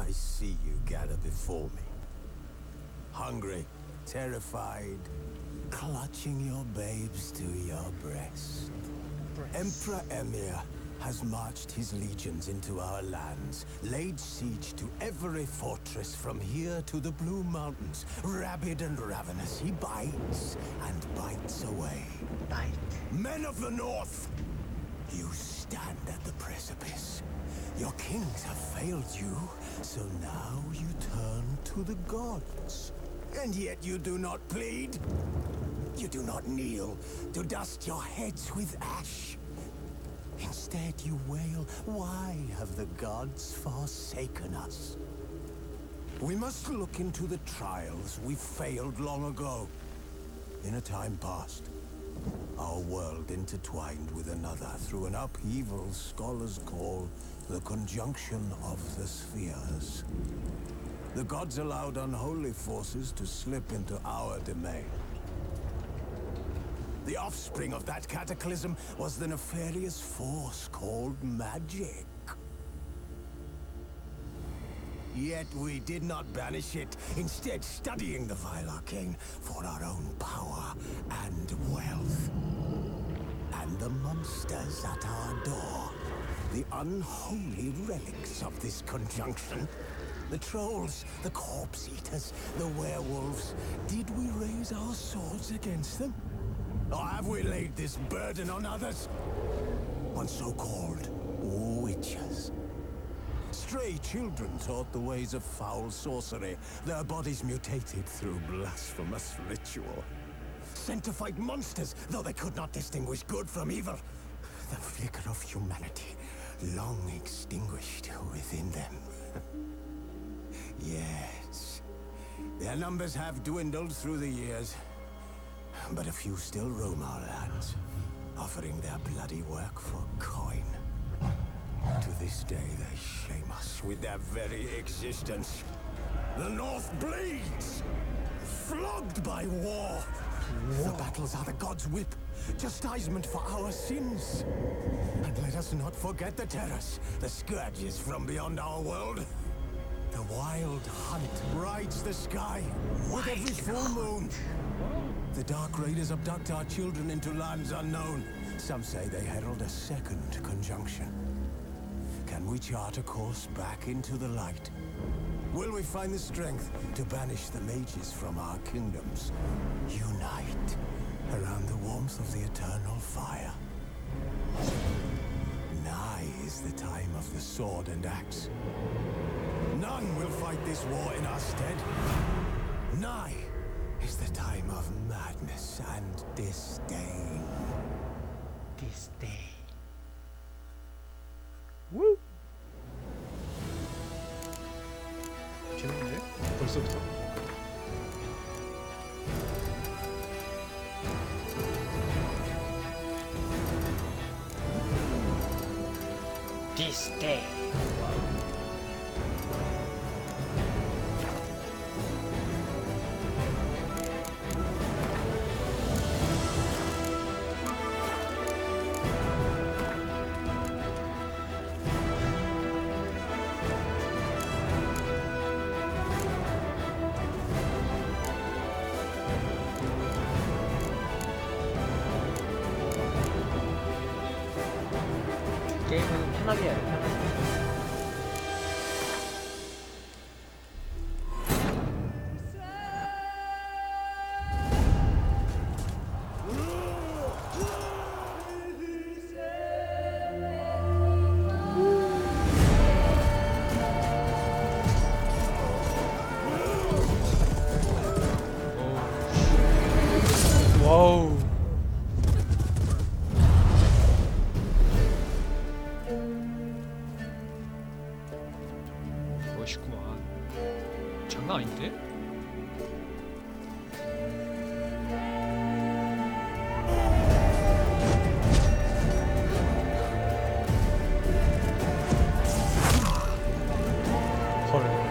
I see you gather before me. Hungry, terrified, clutching your babes to your breast. Emperor Emir has marched his legions into our lands, laid siege to every fortress from here to the Blue Mountains. Rabid and ravenous, he bites and bites away. Bite. Men of the North, you stand at the precipice. Your kings have failed you, so now you turn to the gods. And yet you do not plead. You do not kneel to dust your heads with ash. Instead you wail, why have the gods forsaken us? We must look into the trials we failed long ago. In a time past, our world intertwined with another through an upheaval scholars call the conjunction of the spheres. The gods allowed unholy forces to slip into our domain. The offspring of that cataclysm was the nefarious force called magic. Yet we did not banish it, instead studying the vile arcane for our own power and wealth. And the monsters at our door, the unholy relics of this conjunction. The trolls, the corpse eaters, the werewolves. Did we raise our swords against them? Or have we laid this burden on others? On so-called witches. Stray children taught the ways of foul sorcery, their bodies mutated through blasphemous ritual. Sent to fight monsters, though they could not distinguish good from evil. The flicker of humanity, long extinguished within them. Yes, their numbers have dwindled through the years, but a few still roam our lands, offering their bloody work for coin. To this day, they shame us with their very existence. The North bleeds, flogged by war. The battles are the gods' whip, chastisement for our sins. And let us not forget the terrors, the scourges from beyond our world. The wild hunt rides the sky with every full moon. The Dark Raiders abduct our children into lands unknown. Some say they herald a second conjunction. Can we chart a course back into the light? Will we find the strength to banish the mages from our kingdoms? Unite around the warmth of the eternal fire. Nigh is the time of the sword and axe. None will fight this war in our stead. Nigh is the time of madness and disdain. Disdain. 우! 재밌네. 벌써부터. Disdain. 게임은 편하게 해야 돼, 편하게. 와우. 멋있구만. 장난 아닌데? 헐.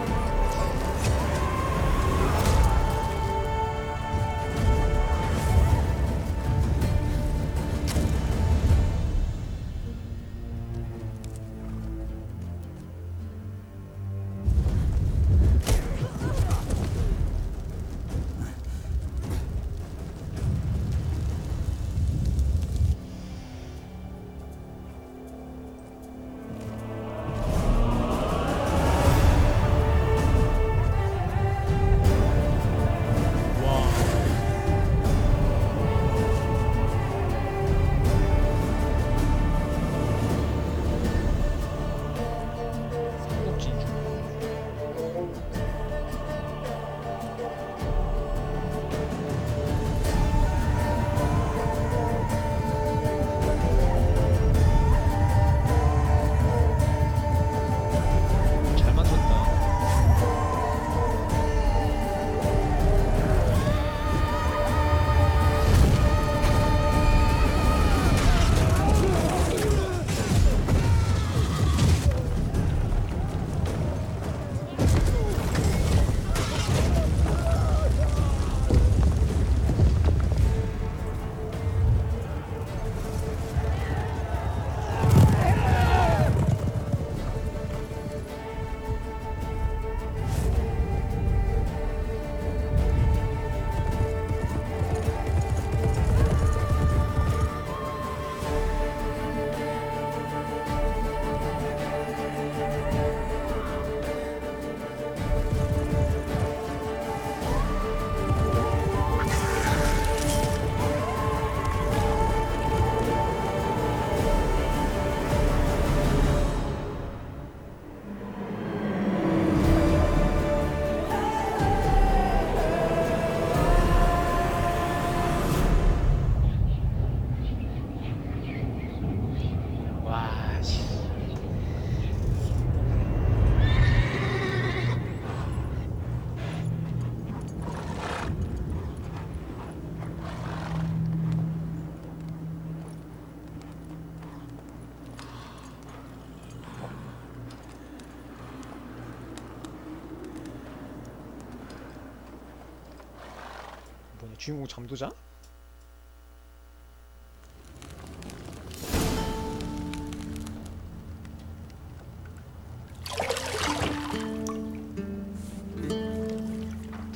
주인공 잠도자?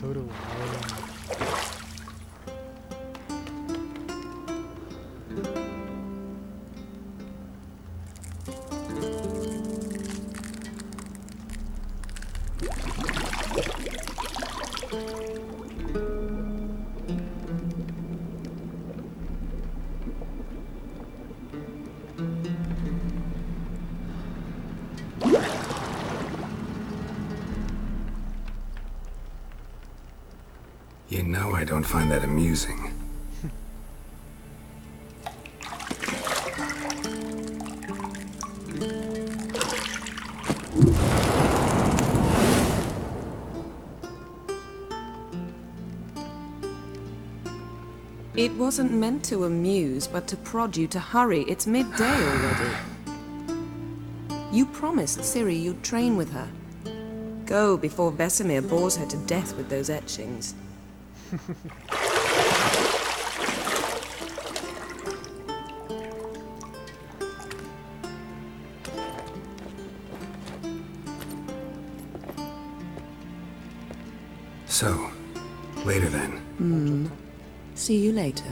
더러워. You know I don't find that amusing. It wasn't meant to amuse, but to prod you to hurry. It's midday already. You promised Ciri you'd train with her. Go before Vesemir bores her to death with those etchings. So, later then. See you later.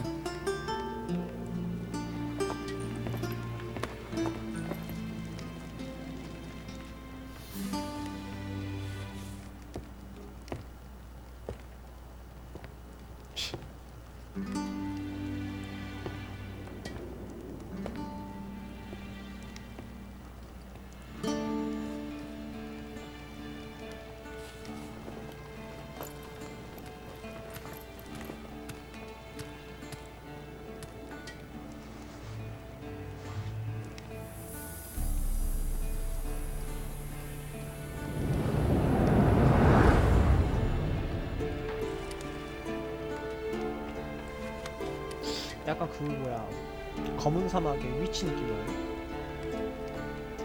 약간 그 뭐야 검은 사막의 위치 느낌 나요?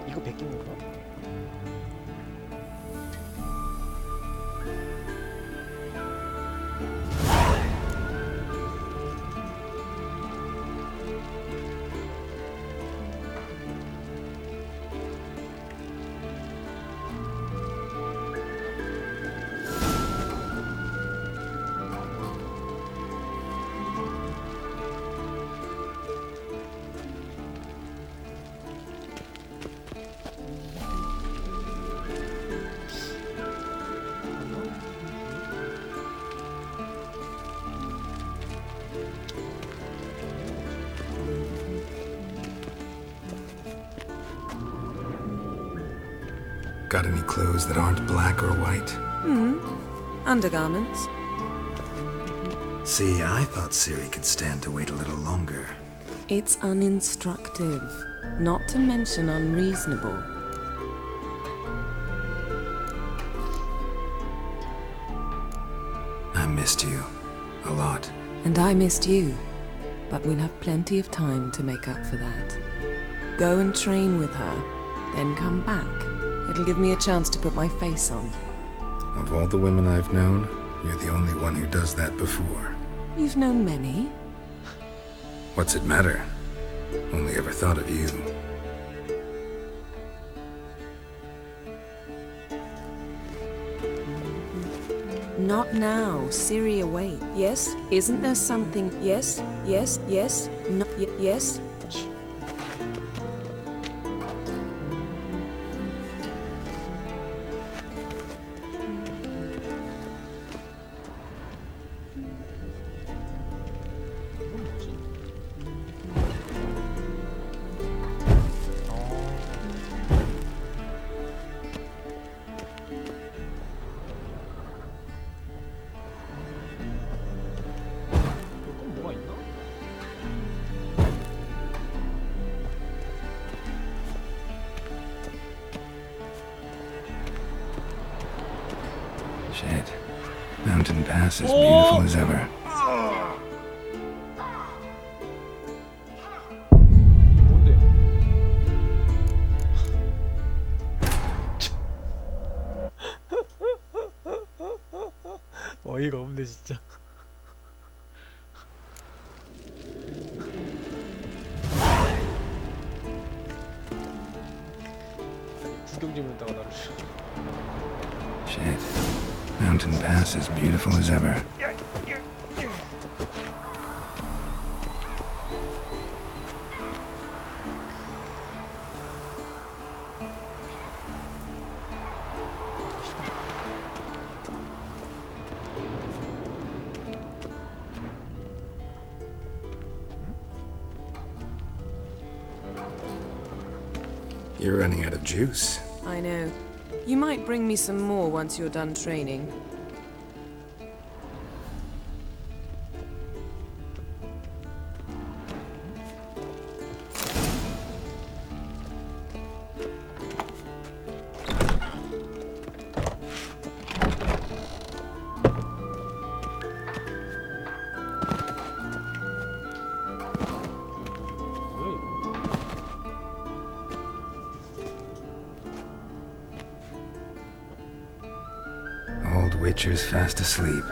이거 베낀 건가? Got any clothes that aren't black or white? Undergarments. See, I thought Ciri could stand to wait a little longer. It's uninstructive, not to mention unreasonable. I missed you. A lot. And I missed you, but we'll have plenty of time to make up for that. Go and train with her, then come back. It'll give me a chance to put my face on. Of all the women I've known, you're the only one who does that before. You've known many. What's it matter? Only ever thought of you. Not now. Ciri, await. Yes? Isn't there something? Yes? Yes? Yes? No? Yes? Shit. Mountain Pass as beautiful as ever. 뭔데? 어이가 없네 진짜. 구경질문다가 나를. Shit. Mountain Pass as beautiful as ever. You're running out of juice. I know. You might bring me some more once you're done training. Old Witcher's fast asleep.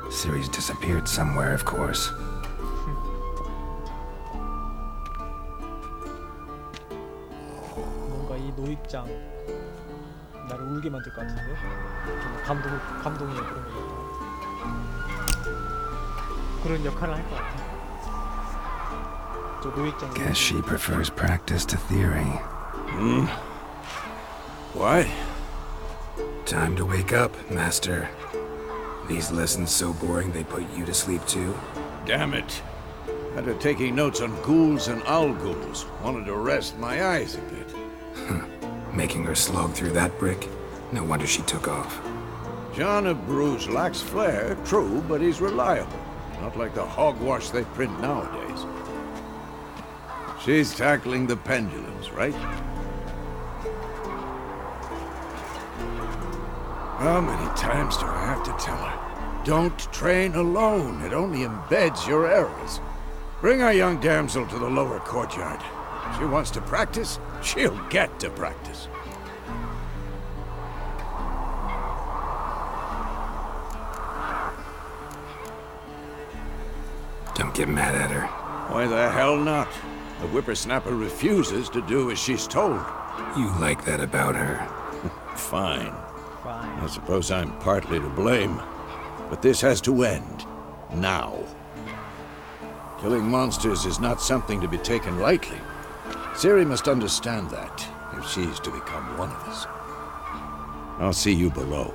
Ciri's disappeared somewhere, of course. 뭔가 이 노익장 나를 울게 만들 것 같은데. 좀 감동의 그런 거 그런 역할을 할 것 같아. 저 노익장. Guess she prefers practice to theory. Why? Time to wake up, Master. These lessons so boring they put you to sleep too? Damn it. After taking notes on ghouls and owl ghouls, wanted to rest my eyes a bit. Making her slog through that brick? No wonder she took off. John of Bruges lacks flair, true, but he's reliable. Not like the hogwash they print nowadays. She's tackling the pendulums, right? How many times do I have to tell her? Don't train alone. It only embeds your errors. Bring our young damsel to the lower courtyard. If she wants to practice, she'll get to practice. Don't get mad at her. Why the hell not? The whippersnapper refuses to do as she's told. You like that about her. Fine. Fine. I suppose I'm partly to blame. But this has to end. Now. Killing monsters is not something to be taken lightly. Ciri must understand that, if she's to become one of us. I'll see you below.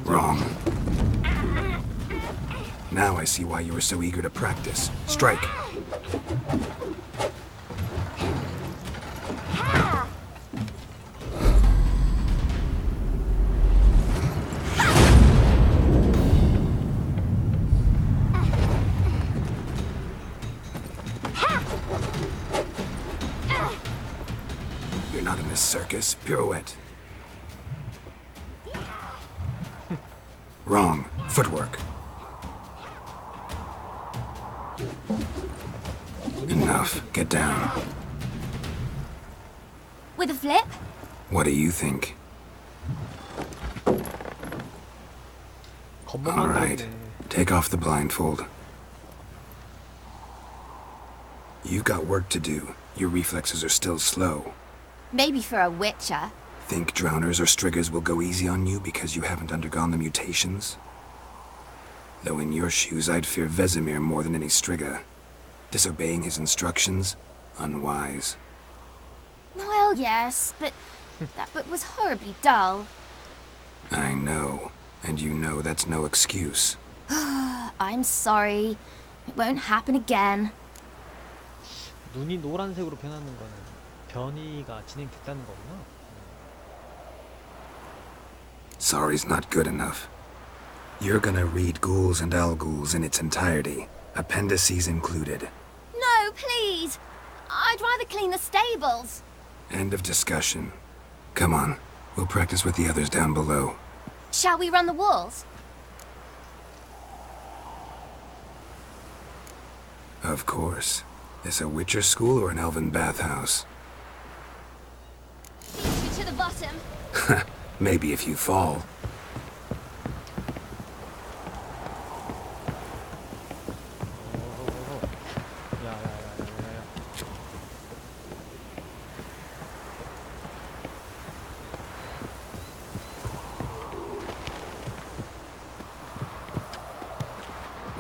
Wrong. Now I see why you were so eager to practice. Strike. You're not in this circus. Pirouette. Wrong. Footwork. Enough. Get down. With a flip? What do you think? All right. Take off the blindfold. You've got work to do. Your reflexes are still slow. Maybe for a witcher. Think drowners or striggers will go easy on you because you haven't undergone the mutations? Though in your shoes, I'd fear Vesemir more than any strigger. Disobeying his instructions? Unwise. Well, yes, but that book was horribly dull. I know. And you know that's no excuse. I'm sorry. It won't happen again. 눈이 노란색으로 변하는 거는 변이가 진행됐다는 거구나. Sorry's not good enough. You're gonna read Ghouls and Owlghouls in its entirety, appendices included. No, please. I'd rather clean the stables. End of discussion. Come on, we'll practice with the others down below. Shall we run the walls? Of course. This a Witcher school or an elven bathhouse? Beat you to the bottom. Maybe if you fall.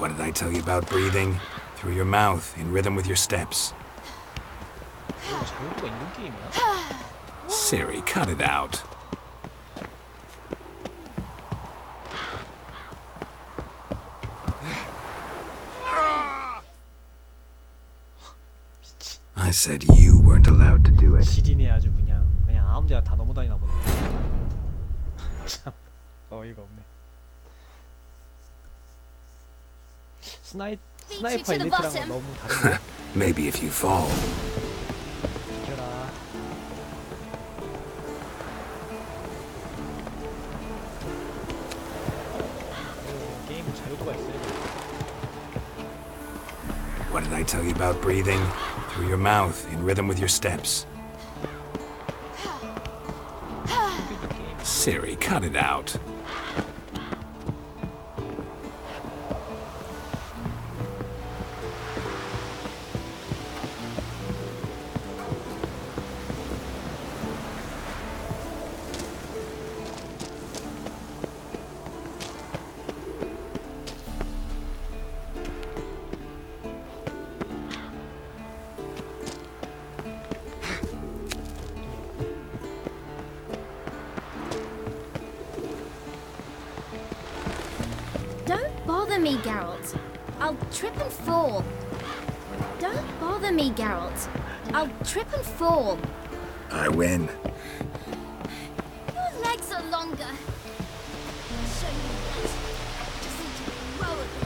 What did I tell you about breathing? Through your mouth, in rhythm with your steps. 이거 자유도가 있는 게임이야? Siri, cut it out. I said you weren't allowed to do it. 지리네 아주 그냥 아무데나 다 넘어다니나 보네. 참 어이가 없네. 스나이퍼 엘리트랑은 너무 다른데. Maybe if you fall. 이겨라. 게임 자유도가 있어요. What did I tell you about breathing? Through your mouth, in rhythm with your steps. Siri, cut it out. Don't bother me, Geralt. I'll trip and fall. Don't bother me, Geralt. I'll trip and fall. I win. Your legs are longer. I'll show you that. Just need to grow a bit.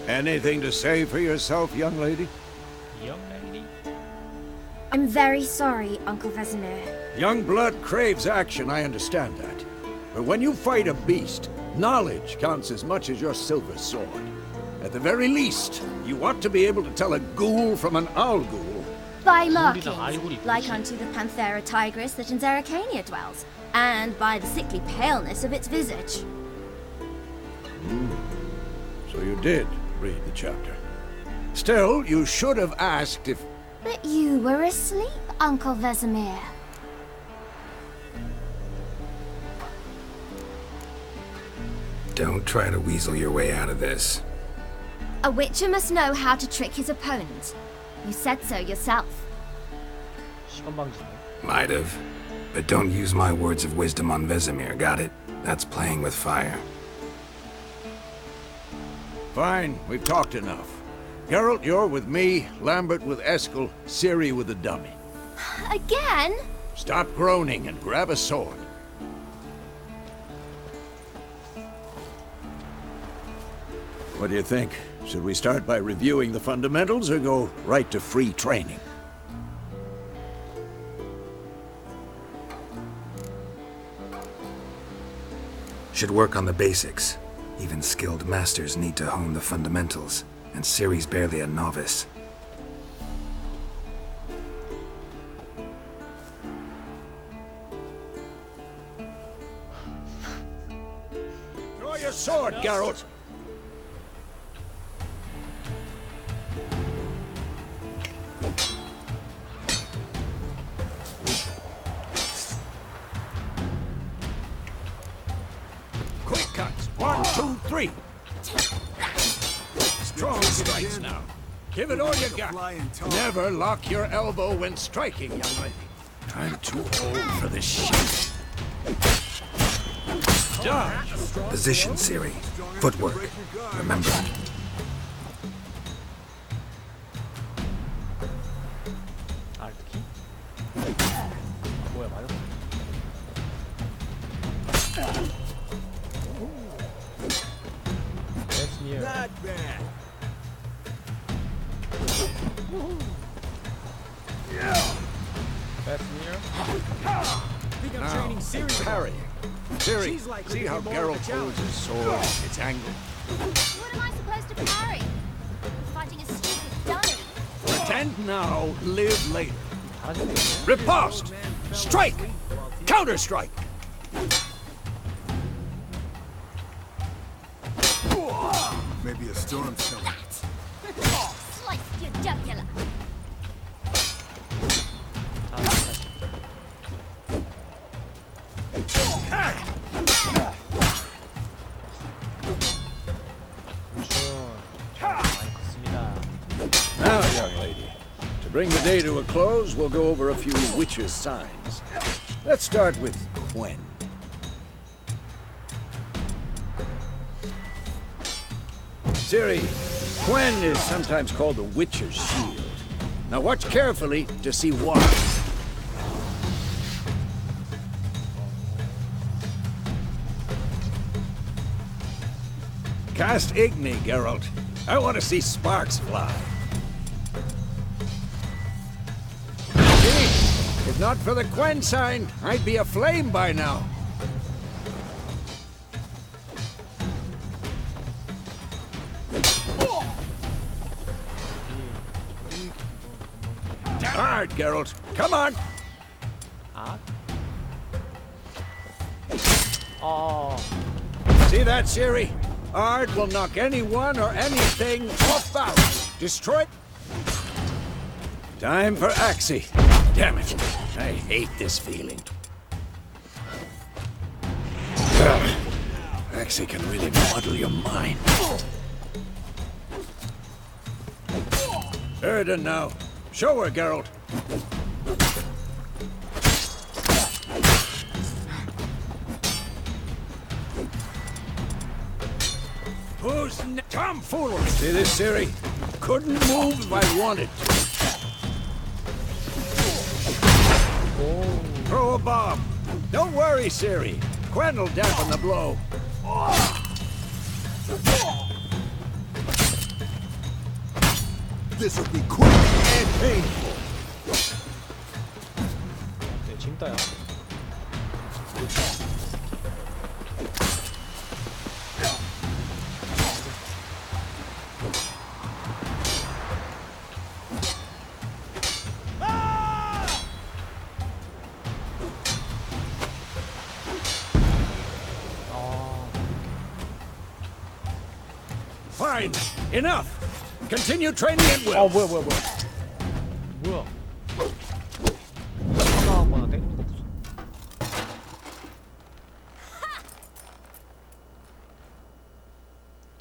Anything to say for yourself, young lady? Young lady. I'm very sorry, Uncle Vesemir. Young blood craves action, I understand that. But when you fight a beast, knowledge counts as much as your silver sword. At the very least, you ought to be able to tell a ghoul from an owl ghoul. By 알고리 markings, like 있지. unto the Panthera tigris that in Zerrikania dwells, and by the sickly paleness of its visage. So you did read the chapter. Still, you should have asked if... But you were asleep, Uncle Vesemir. Don't try to weasel your way out of this. A witcher must know how to trick his opponent. You said so yourself. 시간 방지네. Might have. But don't use my words of wisdom on Vesemir, got it? That's playing with fire. Fine, we've talked enough. Geralt, you're with me, Lambert with Eskel, Ciri with the dummy. Again? Stop groaning and grab a sword. What do you think? Should we start by reviewing the fundamentals or go right to free training? Should work on the basics. Even skilled masters need to hone the fundamentals, and Ciri's barely a novice. Draw your sword, Geralt! Quick cuts! 1, 2, 3! Strong strikes now. Give it all you got. Never lock your elbow when striking, young lady. I'm too old for this shit. Dodge! Position, Ciri. Footwork. Remember. 알트키? 뭐야 맞았어? Vesemir. Not bad. Vesemir. Now, parrying. Ciri, see how Geralt holds his sword? It's angled. What am I supposed to parry? I'm fighting a stupid dummy. Pretend And now, live later. 잘하시네요. Riposte! Strike! Counter-strike! Maybe a storm's coming. Slice your jugular. 많이 컸습니다. Now, young lady, to bring the day to a close, we'll go over a few witches' signs. Let's start with Gwen. Ciri, Gwen is sometimes called the Witcher's Shield. Now watch carefully to see why. Cast Igni, Geralt. I want to see sparks fly. See? If not for the Gwen sign, I'd be aflame by now. Hard, Geralt. Come on. 아? 어. See that, Ciri? Ard will knock anyone or anything off balance. Destroy it. Time for Axie. Damn it. I hate this feeling. Axie can really muddle your mind. Erden now. Show her, Geralt. Who's tomfoolery? See this, Ciri? Couldn't move if I wanted to. Throw a bomb. Don't worry, Ciri. Gwen will dampen the blow. This'll be quick and painful. 네, 징따야. Fine. Enough. Continue training at will. 어, 뭐야. 뭐야. 하나하거나 때리는 거 무슨.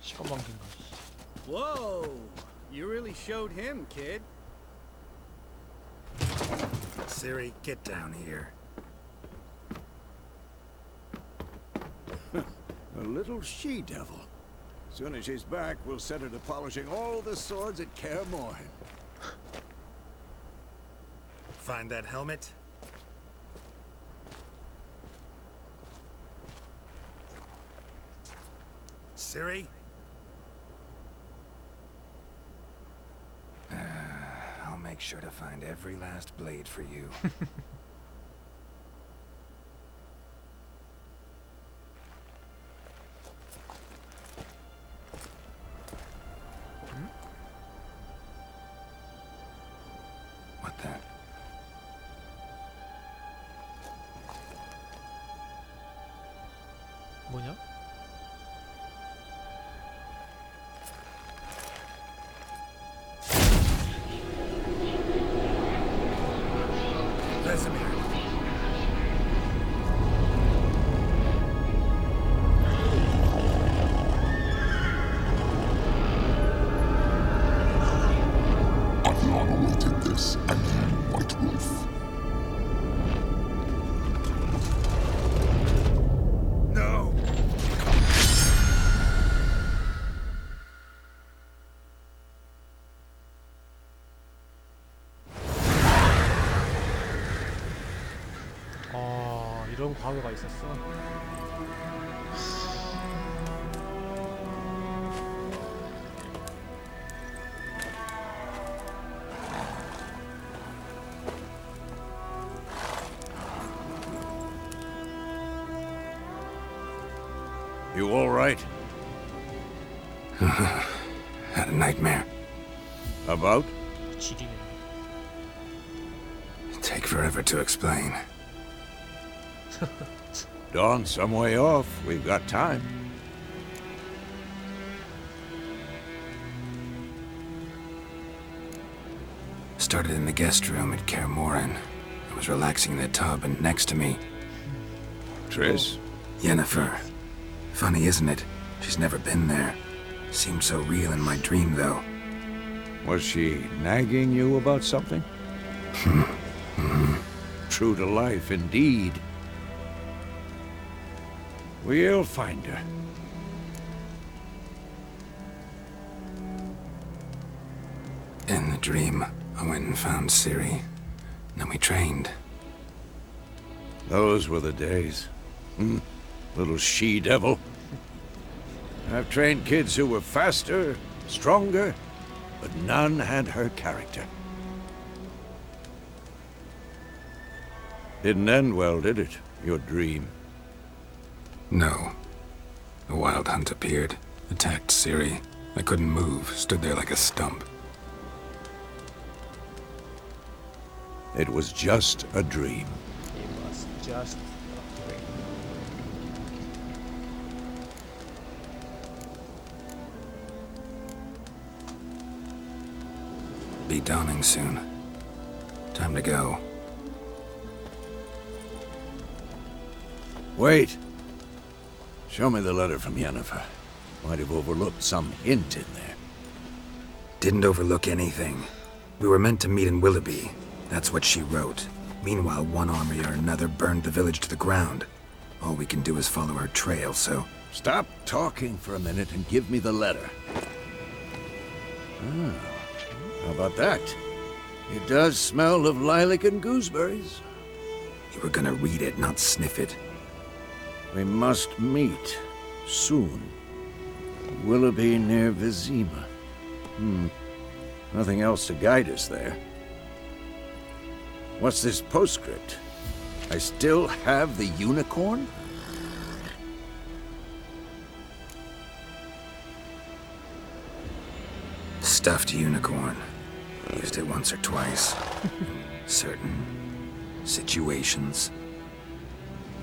시간 방기인가. Whoa! You really showed him, kid. Ciri, get down here. A little she-devil. Soon as she's back, we'll set her to polishing all the swords at Kaer Morhen. Find that helmet? Ciri? I'll make sure to find every last blade for you. What the? 뭐냐? Vesemir. Adriana will take this and then White Wolf. No! 아, 이런 과거가 있었어. You all right? Had a nightmare. About? 지리네. forever to explain. Dawn's some way off. We've got time. Started in the guest room at Kaer Morhen. I was relaxing in the tub, and next to me, Triss? Yennefer. Funny, isn't it? She's never been there. Seemed so real in my dream, though. Was she nagging you about something? True to life, indeed. We'll find her. In the dream, I went and found Ciri. Then we trained. Those were the days. Little she-devil. I've trained kids who were faster, stronger, but none had her character. Didn't end well, did it? Your dream? No. A wild hunt appeared, attacked Ciri. I couldn't move, stood there like a stump. It was just a dream. It was just a dream. Be dawning soon. Time to go. Wait. Show me the letter from Yennefer. Might have overlooked some hint in there. Didn't overlook anything. We were meant to meet in Willoughby. That's what she wrote. Meanwhile, one army or another burned the village to the ground. All we can do is follow her trail, so... Stop talking for a minute and give me the letter. How about that? It does smell of lilac and gooseberries. You were gonna read it, not sniff it. We must meet. Soon. Willoughby near Vizima. Nothing else to guide us there. What's this postscript? I still have the unicorn? Stuffed unicorn. Used it once or twice. Certain situations.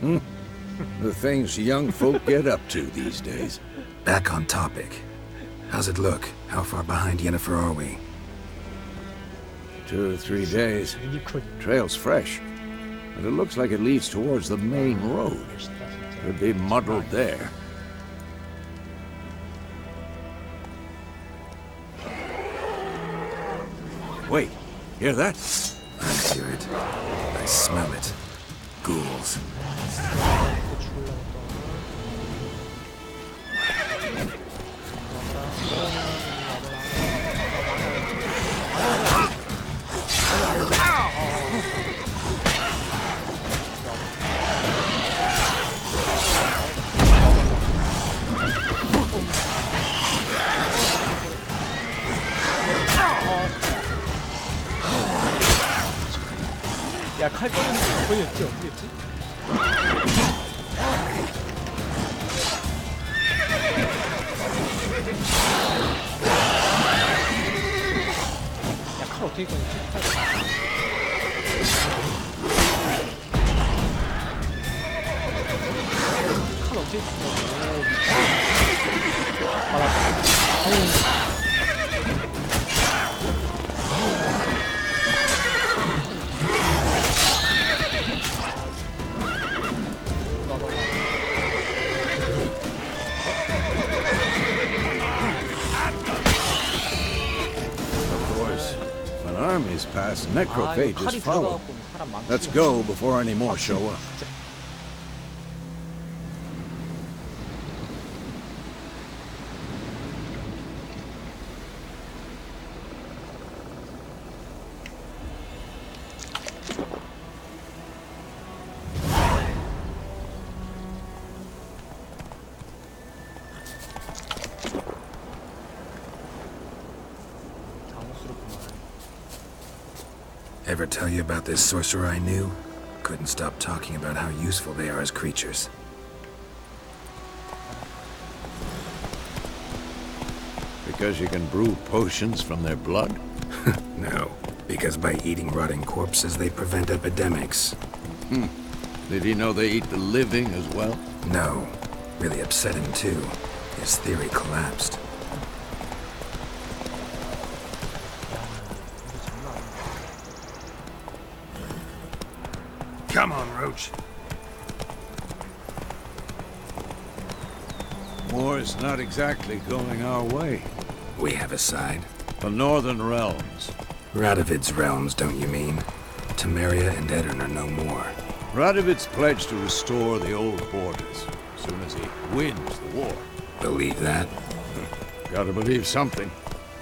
The things young folk get up to these days. Back on topic. How's it look? How far behind Yennefer are we? 2 or 3 days. 유니콘. Trail's fresh. And it looks like it leads towards the main road. Could be muddled there. Wait, hear that? I hear it. I smell it. Ghouls. 야, 칼 꺼내는 거 보였지? 어디였지? 야, 칼 어떻게 꺼냈지? 칼 어떻게 꺼냈지? 맞았다. Armies pass, necrophages 칼이 follow. 들어가고 사람 많지. Let's go before any more show up. Ever tell you about this sorcerer I knew? Couldn't stop talking about how useful they are as creatures. Because you can brew potions from their blood? No. Because by eating rotting corpses, they prevent epidemics. Did he know they eat the living as well? No. Really upset him too. His theory collapsed. Come on, Roach. War is not exactly going our way. We have a side. The Northern Realms. Radovid's realms, don't you mean? Temeria and Edirn are no more. Radovid's pledged to restore the old borders as soon as he wins the war. Believe that? Gotta believe something.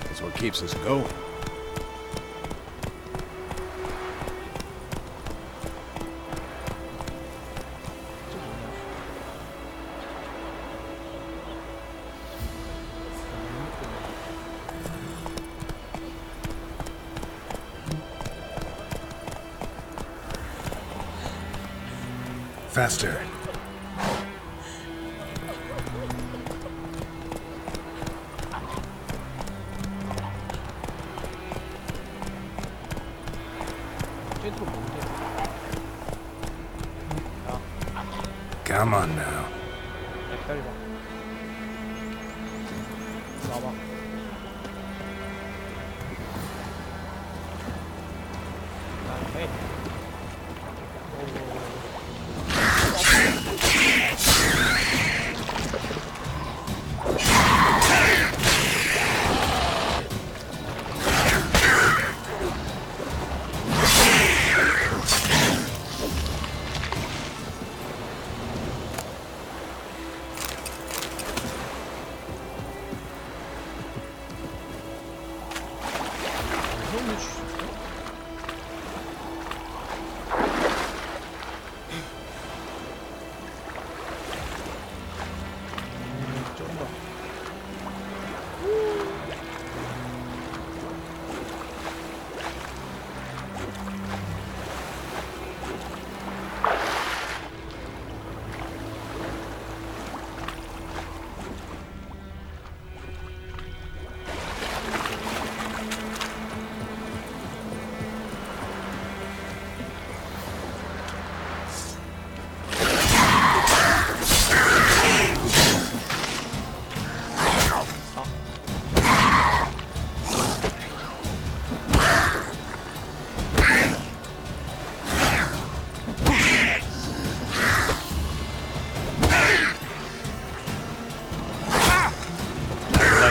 That's what keeps us going. Faster. 쟤들은 뭔데? Come on now. 기다려봐. 나와봐. 에이.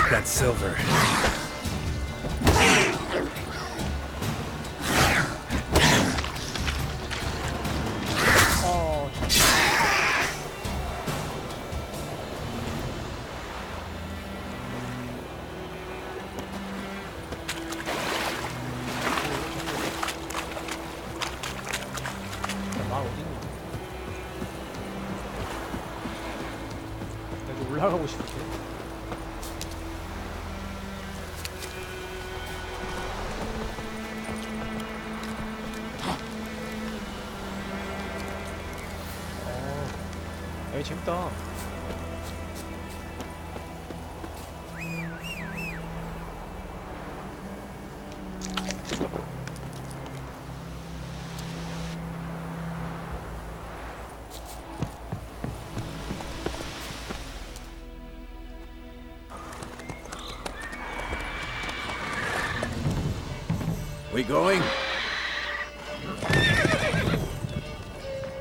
That silver. 나 어딨니? 나 올라가고 싶지. 에이 재밌다. We going?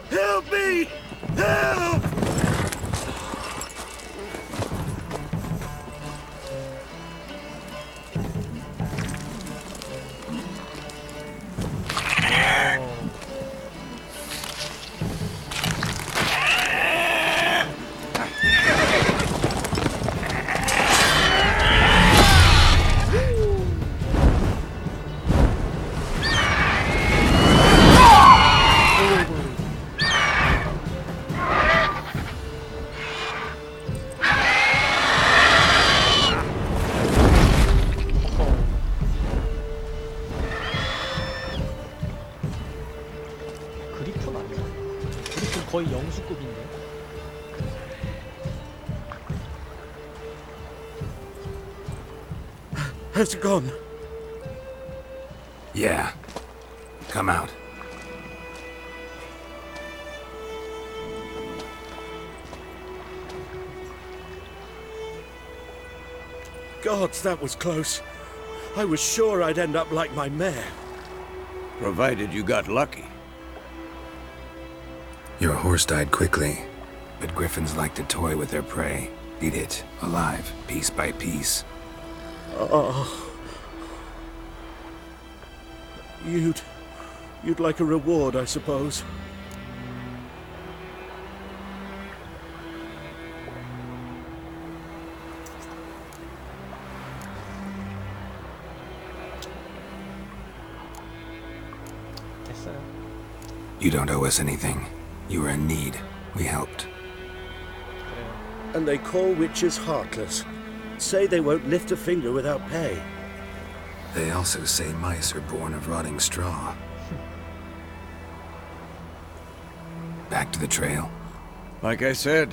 Help me! Help! 그리폰 아니야? 그리폰 거의 영수급인데. Has gone. Yeah. Come out. Gods, that was close. I was sure I'd end up like my mare. Provided you got lucky. Your horse died quickly, but griffins like to toy with their prey. Eat it, alive, piece by piece. Oh. You'd like a reward, I suppose. 됐어요. You don't owe us anything. You were in need. We helped. And they call witches heartless. Say they won't lift a finger without pay. They also say mice are born of rotting straw. Back to the trail. Like I said,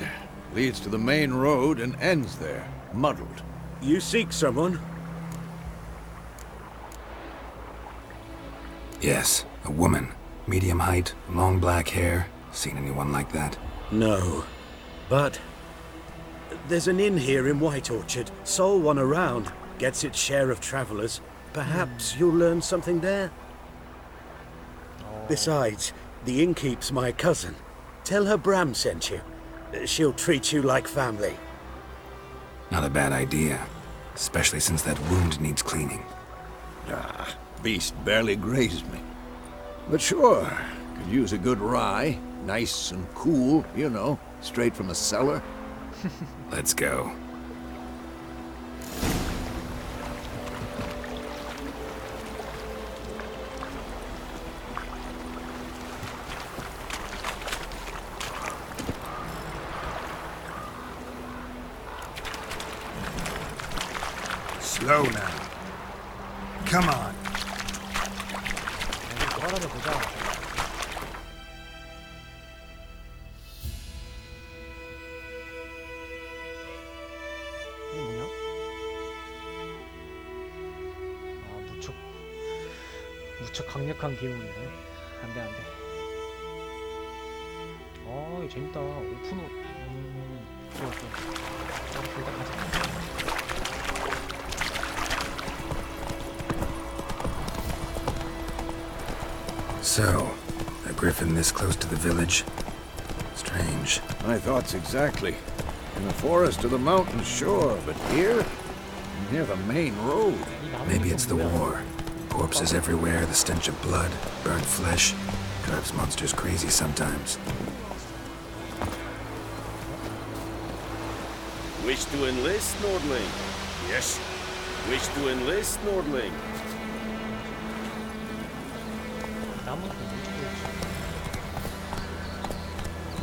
leads to the main road and ends there, muddled. You seek someone? Yes, a woman. Medium height, long black hair. Seen anyone like that? No. But there's an inn here in White Orchard. Sole one around. Gets its share of travelers. Perhaps you'll learn something there. Besides, the innkeep's my cousin. Tell her Bram sent you. She'll treat you like family. Not a bad idea. Especially since that wound needs cleaning. Ah, beast barely grazed me. But sure, could use a good rye. Nice and cool, you know, straight from a cellar. Let's go. Slow now. Come on. 뭐라도 보자. 이게 뭐냐? 아, 무척 강력한 기운이네. 안돼 안돼. 이거 재밌다. 오픈호. 좋아 좋아. 일단 가자. So, a griffin this close to the village? Strange. My thoughts exactly. In the forest or the mountains, sure, but here? Near the main road. Maybe it's the war. Corpses everywhere, the stench of blood, burnt flesh. Drives monsters crazy sometimes. Wish to enlist, Nordling? Yes. Wish to enlist, Nordling?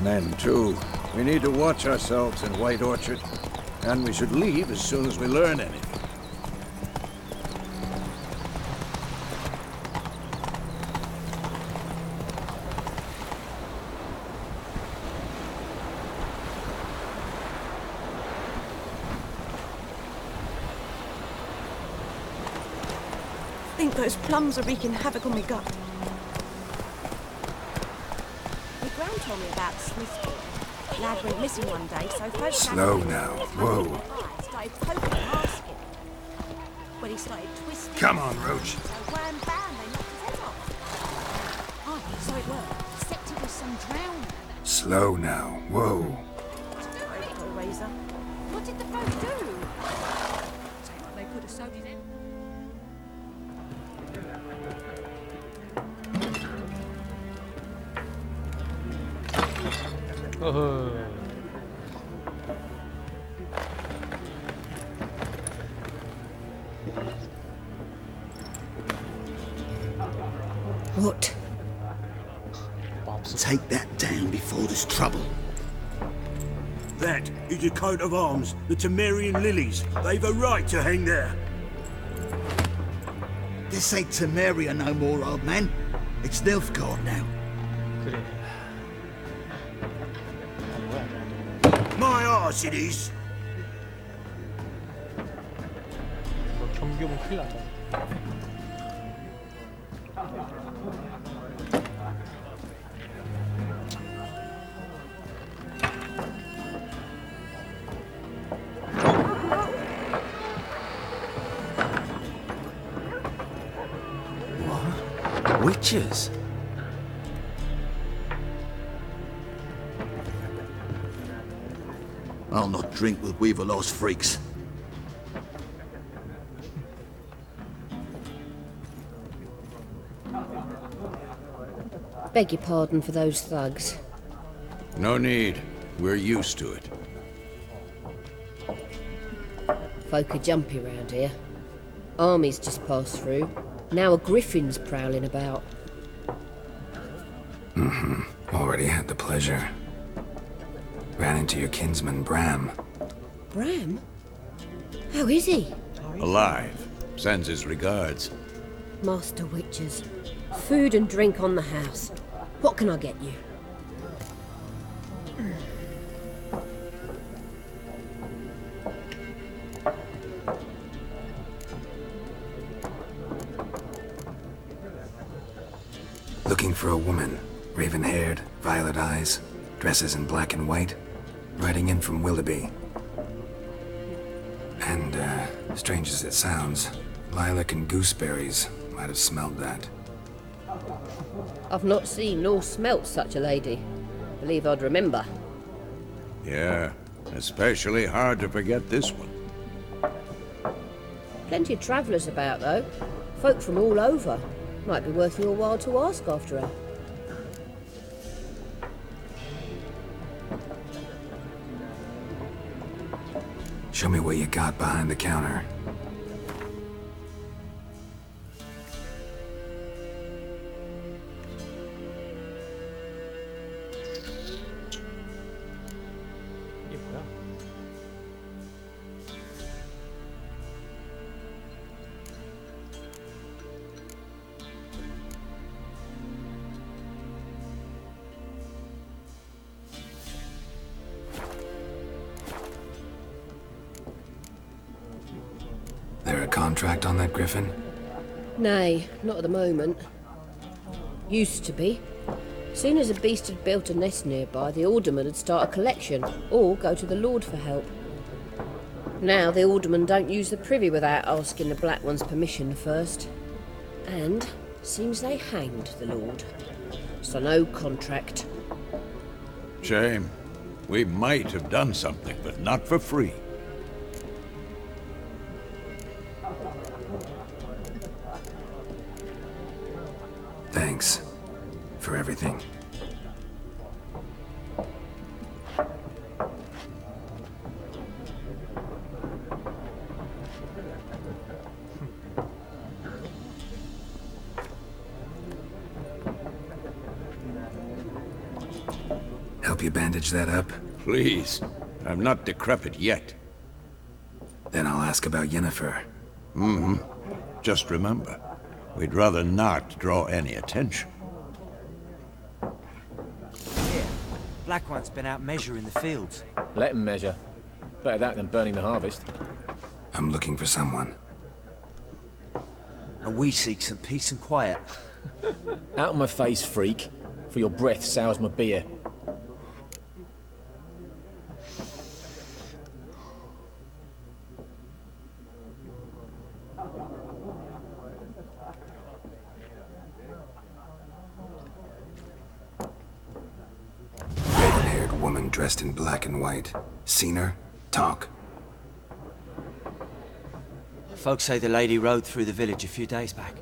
Men, too. We need to watch ourselves in White Orchard. And we should leave as soon as we learn anything. I think those plums are wreaking havoc on my gut. My gran told me about Smithfield. Lad went missing one day, so folks... Slow now. Whoa. Started poking and asking. When he started twisting... Come on, Roach. So wham bam, they knocked his head off. Oh, so it worked. Except it was some drowning. Slow now. Whoa. Razor. What did the folk do? They could have sewed it in. What? Take that down before there's trouble. That is a coat of arms, the Temerian lilies. They've a right to hang there. This ain't Temeria no more, old man. It's Nilfgaard now. 그래. My arse it is. 너 경교면 큰일 난다. What? Witches? I'll not drink with Weaverlaw's freaks. Beg your pardon for those thugs. No need. We're used to it. Folk are jumpy round here. Armies just passed through. Now a griffin's prowling about. Already had the pleasure. Ran into your kinsman, Bram. Bram? How is he? Alive. Sends his regards. Master Witches. Food and drink on the house. What can I get you? Looking for a woman. Raven-haired, violet eyes, dresses in black and white. Riding in from Willoughby. And, strange as it sounds, lilac and gooseberries might have smelled that. I've not seen nor smelt such a lady. Believe I'd remember. Yeah, especially hard to forget this one. Plenty of travellers about, though. Folk from all over. Might be worth your while to ask after her. Show me what you got behind the counter. 이게 뭐야? There a contract on that griffin? Nay, not at the moment. Used to be. Soon as a beast had built a nest nearby, the alderman would start a collection, or go to the Lord for help. Now the alderman don't use the privy without asking the Black One's permission first. And seems they hanged the Lord. So no contract. Shame. We might have done something, but not for free. Thanks for everything. Help you bandage that up? Please. I'm not decrepit yet. Then I'll ask about Yennefer. Just remember, we'd rather not draw any attention. Yeah, Black One's been out measuring the fields. Let him measure. Better that than burning the harvest. I'm looking for someone. And we seek some peace and quiet. Out of my face, freak. For your breath sours my beer. Raven-haired woman dressed in black and white. Seen her? Talk. Folks say the lady rode through the village a few days back.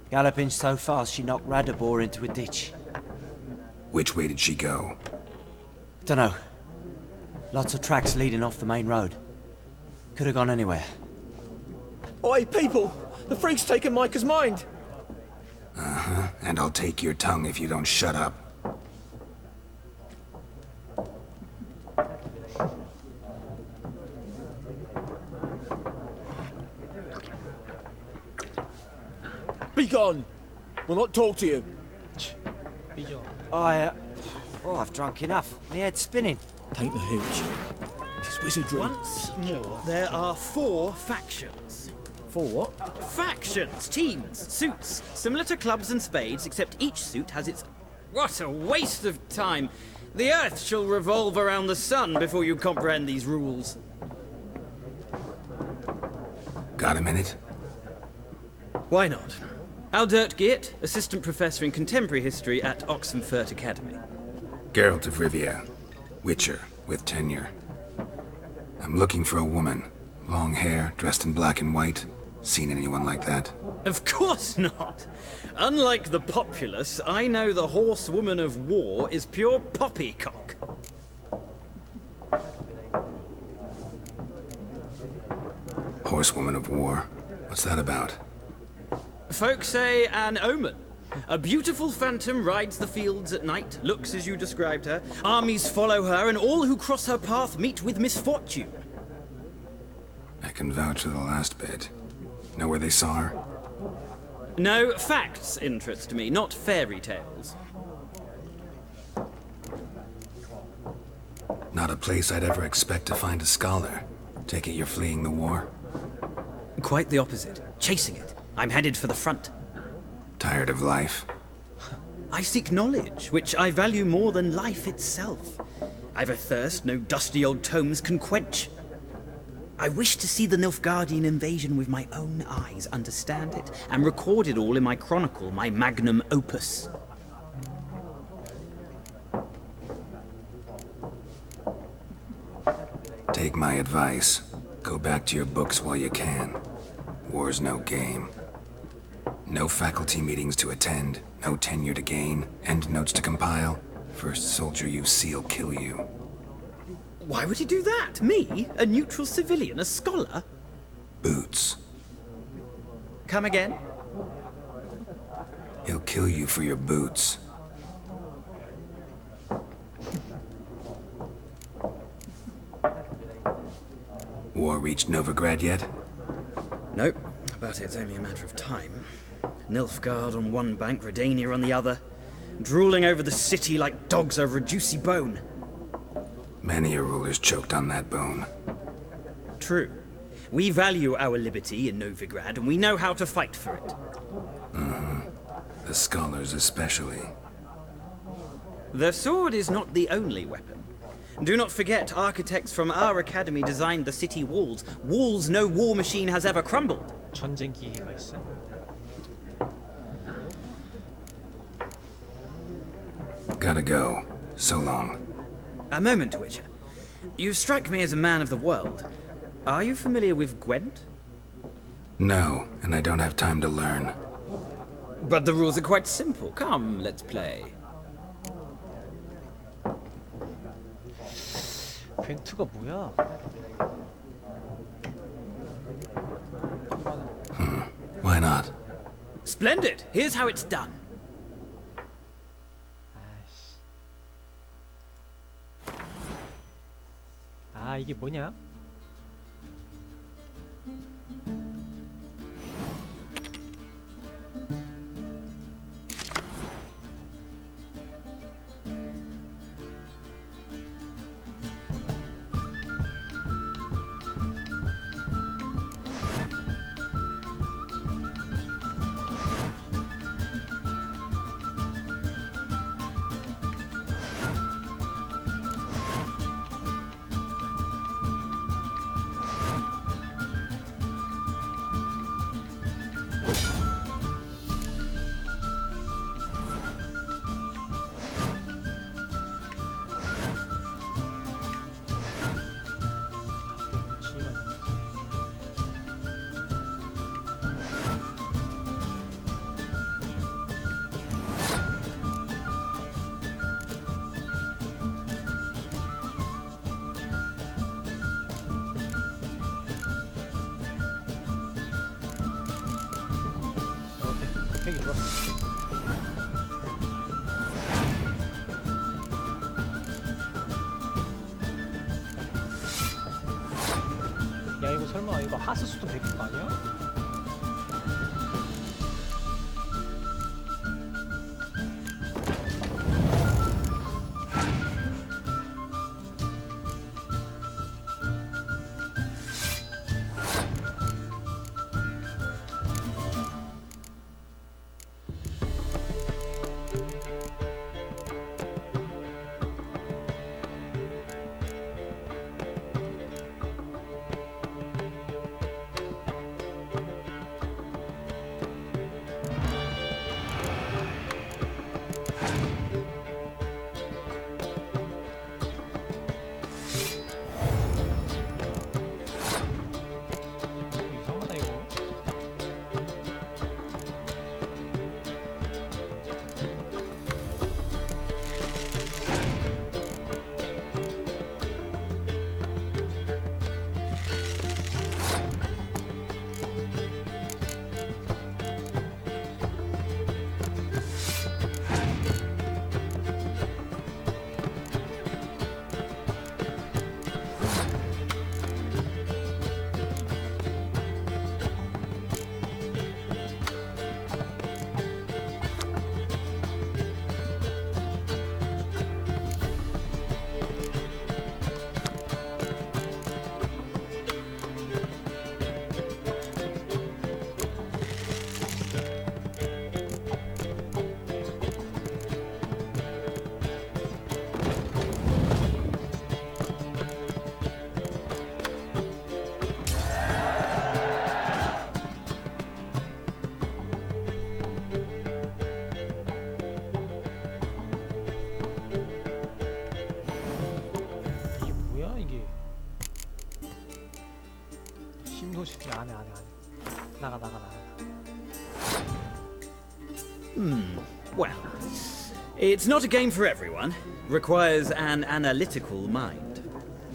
Galloping so fast she knocked Radabor into a ditch. Which way did she go? Dunno. Lots of tracks leading off the main road. Could have gone anywhere. Oi, people! The freak's taken Micah's mind! Uh-huh. And I'll take your tongue if you don't shut up. Be gone! We'll not talk to you. I've drunk enough. My head's spinning. Take the hooch. It's wizardry. Once more, there are 4 factions. For what? Factions, teams, suits. Similar to clubs and spades, except each suit has its... What a waste of time! The Earth shall revolve around the sun before you comprehend these rules. Got a minute? Why not? Aldert Geert, Assistant Professor in Contemporary History at Oxenfurt Academy. Geralt of Rivia. Witcher, with tenure. I'm looking for a woman. Long hair, dressed in black and white. Seen anyone like that? Of course not! Unlike the populace, I know the horsewoman of war is pure poppycock. Horsewoman of war? What's that about? Folk say an omen. A beautiful phantom rides the fields at night, looks as you described her. Armies follow her, and all who cross her path meet with misfortune. I can vouch for the last bit. Know where they saw her? No, facts interest me, not fairy tales. Not a place I'd ever expect to find a scholar. Take it you're fleeing the war? Quite the opposite. Chasing it. I'm headed for the front. Tired of life? I seek knowledge, which I value more than life itself. I've a thirst no dusty old tomes can quench. I wish to see the Nilfgaardian invasion with my own eyes, understand it, and record it all in my chronicle, my magnum opus. Take my advice. Go back to your books while you can. War's no game. No faculty meetings to attend, no tenure to gain, end notes to compile. First soldier you see'll kill you. Why would he do that? Me? A neutral civilian? A scholar? Boots. Come again? He'll kill you for your boots. War reached Novigrad yet? Nope, but it's only a matter of time. Nilfgaard on one bank, Redania on the other, drooling over the city like dogs over a juicy bone. Many a ruler's choked on that bone. True. We value our liberty in Novigrad, and we know how to fight for it. The scholars especially. The sword is not the only weapon. Do not forget, architects from our academy designed the city walls. Walls no war machine has ever crumbled. 전쟁 기계가 있어. Gotta go. So long. A moment, Witcher. You strike me as a man of the world. Are you familiar with Gwent? No, and I don't have time to learn. But the rules are quite simple. Come, let's play. 벤투가 뭐야? Why not? Splendid! Here's how it's done. 아, 이게 뭐냐? 되게 좋았어. 야, 이거 설마 이거 하스스톤 베낀 거 아니야? 안 해. 나가. Well, it's not a game for everyone. Requires an analytical mind.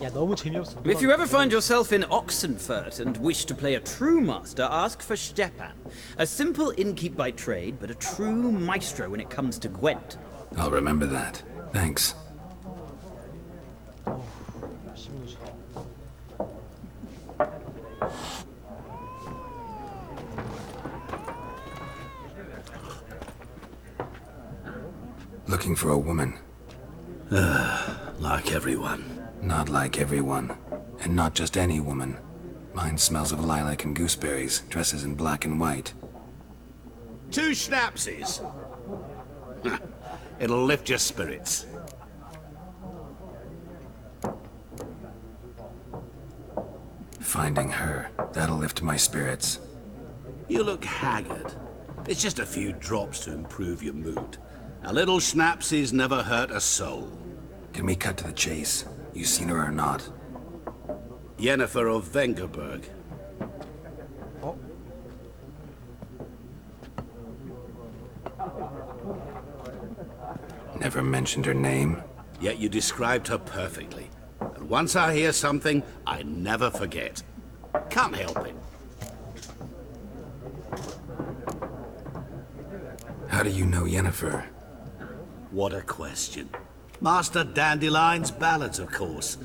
야, 너무 재미없어. If you ever find yourself in Oxenfurt and wish to play a true master, ask for Stepan. A simple innkeep by trade, but a true maestro when it comes to Gwent. I'll remember that. Thanks. 심리지. Looking for a woman. Like everyone. Not like everyone. And not just any woman. Mine smells of lilac and gooseberries, dresses in black and white. 2 schnapsies. It'll lift your spirits. Finding her, that'll lift my spirits. You look haggard. It's just a few drops to improve your mood. A little schnapsies never hurt a soul. Can we cut to the chase? You seen her or not? Yennefer of Vengerberg. Never mentioned her name. Yet you described her perfectly. And once I hear something, I never forget. Can't help it. How do you know Yennefer? What a question. Master Dandelion's ballads, of course.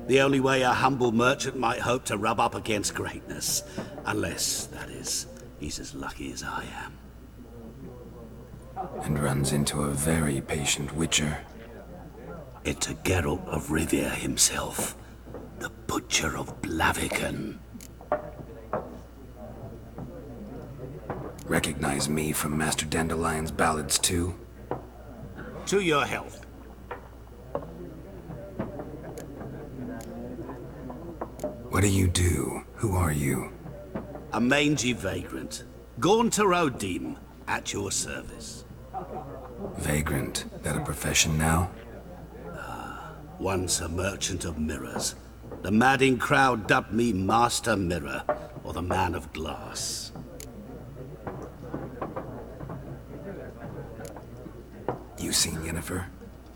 The only way a humble merchant might hope to rub up against greatness. Unless, that is, he's as lucky as I am. And runs into a very patient witcher. Into Geralt of Rivia himself. The Butcher of Blaviken. Recognize me from Master Dandelion's ballads too? To your health. What do you do? Who are you? A mangy vagrant. Gaunter Odim, at your service. Vagrant. That a profession now? Once a merchant of mirrors. The madding crowd dubbed me Master Mirror, or the Man of Glass. You seen Yennefer?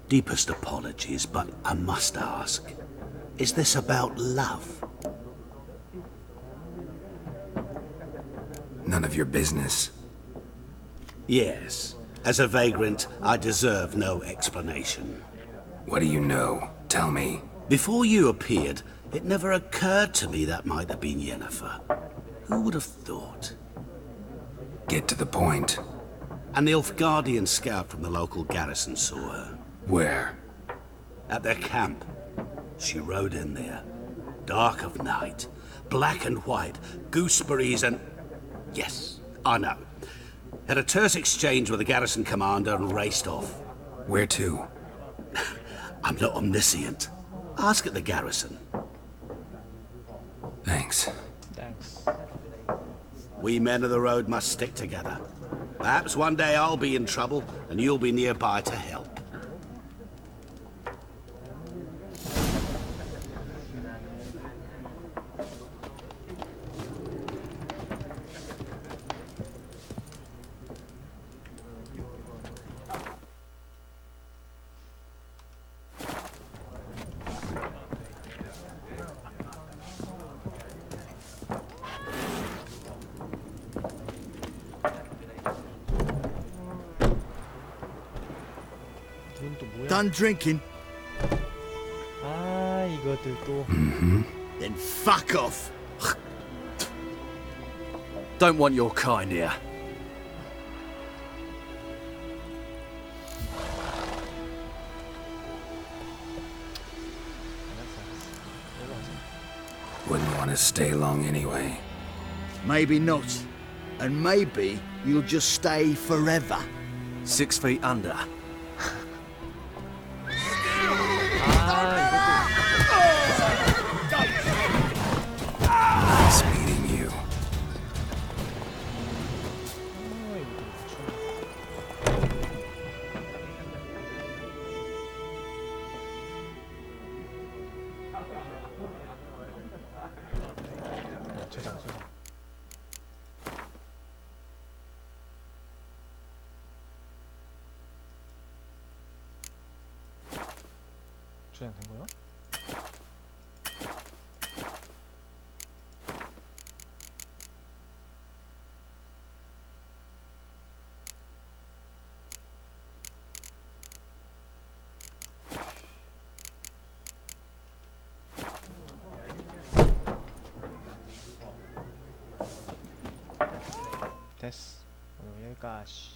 Deepest apologies, but I must ask. Is this about love? None of your business. Yes. As a vagrant, I deserve no explanation. What do you know? Tell me. Before you appeared, it never occurred to me that might have been Yennefer. Who would have thought? Get to the point. An Nilfgaardian scout from the local garrison saw her. Where? At their camp. She rode in there. Dark of night. Black and white. Gooseberries and... Yes, I know. Had a terse exchange with the garrison commander and raced off. Where to? I'm not omniscient. Ask at the garrison. Thanks. We men of the road must stick together. Perhaps one day I'll be in trouble and you'll be nearby to help. Done drinking? 아, 이것들 또. Then fuck off. Don't want your kind here. Wouldn't want to stay long anyway. Maybe not. And maybe you'll just stay forever. 6 feet under. Nice meeting you. 저장된 거야? 됐어. 오늘 여기까지.